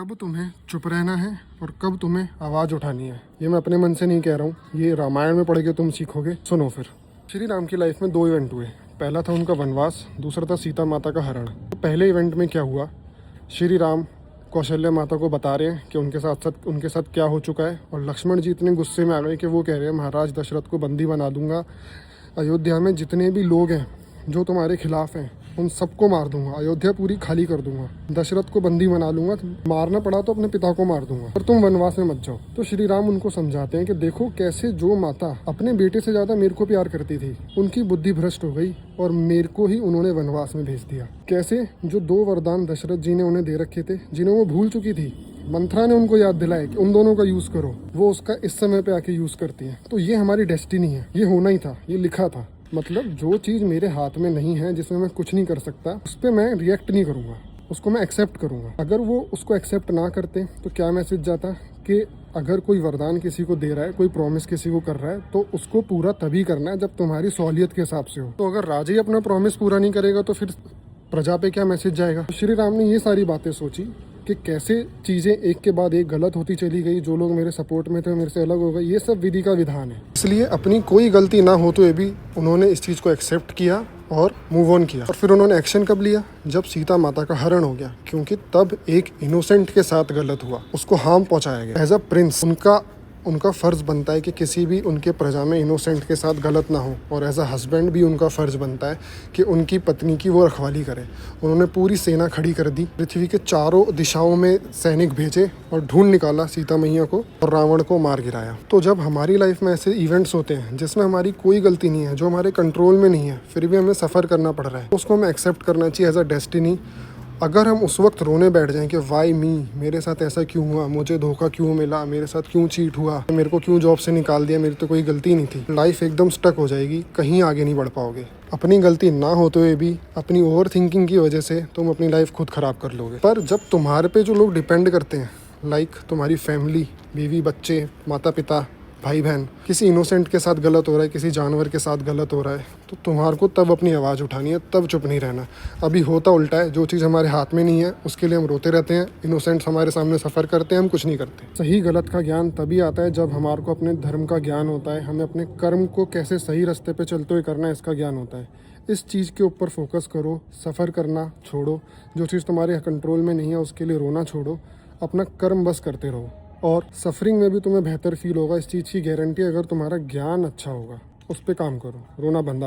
कब तुम्हें चुप रहना है और कब तुम्हें आवाज़ उठानी है, ये मैं अपने मन से नहीं कह रहा हूँ, ये रामायण में पढ़ के तुम सीखोगे। सुनो फिर। श्री राम की लाइफ में 2 इवेंट हुए। पहला था उनका वनवास, दूसरा था सीता माता का हरण। तो पहले इवेंट में क्या हुआ, श्री राम कौशल्या माता को बता रहे हैं कि उनके साथ क्या हो चुका है, और लक्ष्मण जी इतने गुस्से में आ गए कि वो कह रहे हैं महाराज दशरथ को बंदी बना दूंगा, अयोध्या में जितने भी लोग हैं जो तुम्हारे खिलाफ हैं उन सबको मार दूंगा, अयोध्या पूरी खाली कर दूंगा, दशरथ को बंदी बना लूंगा, मारना पड़ा तो अपने पिता को मार दूंगा, पर तुम वनवास में मत जाओ। तो श्री राम उनको समझाते हैं कि देखो कैसे जो माता अपने बेटे से ज्यादा मेरे को प्यार करती थी, उनकी बुद्धि भ्रष्ट हो गई और मेरे को ही उन्होंने वनवास में भेज दिया। कैसे जो 2 वरदान दशरथ जी ने उन्हें दे रखे थे, जिन्हें वो भूल चुकी थी, मंत्रा ने उनको याद दिलाया कि उन दोनों का यूज करो, वो उसका इस समय पे आके यूज करती है। तो ये हमारी डेस्टिनी है, ये होना ही था, ये लिखा था। मतलब जो चीज़ मेरे हाथ में नहीं है, जिसमें मैं कुछ नहीं कर सकता, उस पर मैं रिएक्ट नहीं करूँगा, उसको मैं एक्सेप्ट करूँगा। अगर वो उसको एक्सेप्ट ना करते तो क्या मैसेज जाता कि अगर कोई वरदान किसी को दे रहा है, कोई प्रॉमिस किसी को कर रहा है, तो उसको पूरा तभी करना है जब तुम्हारी सहूलियत के हिसाब से हो। तो अगर राजा ही अपना प्रॉमिस पूरा नहीं करेगा तो फिर प्रजा पे क्या मैसेज जाएगा। तो श्री राम ने ये सारी बातें सोची कि कैसे चीज़ें एक के बाद एक गलत होती चली गई, जो लोग मेरे सपोर्ट में थे मेरे से अलग हो गए, ये सब विधि का विधान है। इसलिए अपनी कोई गलती ना हो तो भी उन्होंने इस चीज़ को एक्सेप्ट किया और मूव ऑन किया। और फिर उन्होंने एक्शन कब लिया, जब सीता माता का हरण हो गया, क्योंकि तब एक इनोसेंट के साथ गलत हुआ, उसको हार्म पहुंचाया गया। एज अ प्रिंस उनका फ़र्ज़ बनता है कि किसी भी उनके प्रजा में इनोसेंट के साथ गलत ना हो, और एज अ हस्बैंड भी उनका फ़र्ज़ बनता है कि उनकी पत्नी की वो रखवाली करे। उन्होंने पूरी सेना खड़ी कर दी, पृथ्वी के चारों दिशाओं में सैनिक भेजे और ढूंढ निकाला सीता मैया को और रावण को मार गिराया। तो जब हमारी लाइफ में ऐसे इवेंट्स होते हैं जिसमें हमारी कोई गलती नहीं है, जो हमारे कंट्रोल में नहीं है, फिर भी हमें सफ़र करना पड़ रहा है, उसको हमें एक्सेप्ट करना चाहिए एज अ डेस्टिनी। अगर हम उस वक्त रोने बैठ जाएं कि वाई मी, मेरे साथ ऐसा क्यों हुआ, मुझे धोखा क्यों मिला, मेरे साथ क्यों चीट हुआ, मेरे को क्यों जॉब से निकाल दिया, मेरी तो कोई गलती नहीं थी, लाइफ एकदम स्टक हो जाएगी, कहीं आगे नहीं बढ़ पाओगे। अपनी गलती ना होते हुए भी अपनी ओवर थिंकिंग की वजह से तुम अपनी लाइफ खुद ख़राब कर लोगे। पर जब तुम्हारे पे जो लोग डिपेंड करते हैं, लाइक तुम्हारी फैमिली, बीवी बच्चे, माता पिता, भाई बहन, किसी इनोसेंट के साथ गलत हो रहा है, किसी जानवर के साथ गलत हो रहा है, तो तुम्हारे को तब अपनी आवाज़ उठानी है, तब चुप नहीं रहना। अभी होता उल्टा है, जो चीज़ हमारे हाथ में नहीं है उसके लिए हम रोते रहते हैं, इनोसेंट्स हमारे सामने सफ़र करते हैं, हम कुछ नहीं करते। सही गलत का ज्ञान तभी आता है जब हमारे को अपने धर्म का ज्ञान होता है, हमें अपने कर्म को कैसे सही रास्ते पर चलते हुए करना है इसका ज्ञान होता है। इस चीज़ के ऊपर फोकस करो, सफ़र करना छोड़ो, जो चीज़ तुम्हारे कंट्रोल में नहीं है उसके लिए रोना छोड़ो, अपना कर्म बस करते रहो, और सफरिंग में भी तुम्हें बेहतर फील होगा। इस चीज़ की गारंटी, अगर तुम्हारा ज्ञान अच्छा होगा, उस पर काम करो, रोना बंद।